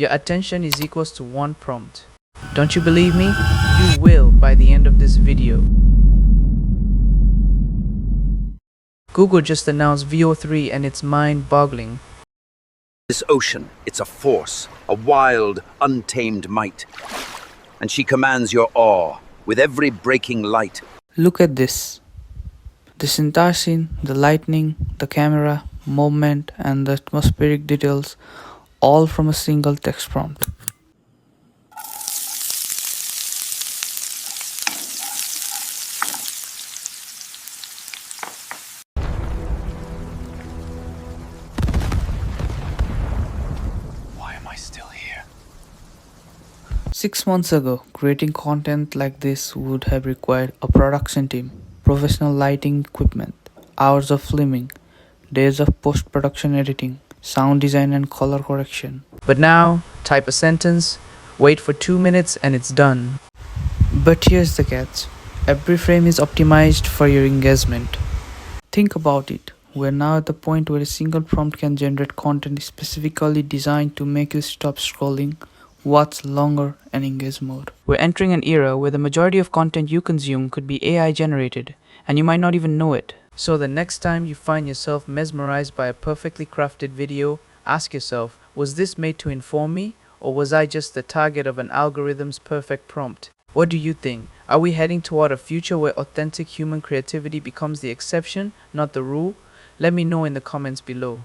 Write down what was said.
Your attention is equals to one prompt. Don't you believe me? You will by the end of this video. Google just announced Veo3 and it's mind-boggling. This ocean, it's a force, a wild, untamed might. And she commands your awe with every breaking light. Look at this. This entire scene, the lightning, the camera, movement, and the atmospheric details, all from a single text prompt. Why am I still here? 6 months ago, creating content like this would have required a production team, professional lighting equipment, hours of filming, days of post-production editing, sound design and color correction. But now, type a sentence, wait for 2 minutes and it's done. But here's the catch. Every frame is optimized for your engagement. Think about it. We're now at the point where a single prompt can generate content specifically designed to make you stop scrolling, watch longer, and engage more. We're entering an era where the majority of content you consume could be AI generated, and you might not even know it. So the next time you find yourself mesmerized by a perfectly crafted video, ask yourself, was this made to inform me, or was I just the target of an algorithm's perfect prompt? What do you think? Are we heading toward a future where authentic human creativity becomes the exception, not the rule? Let me know in the comments below.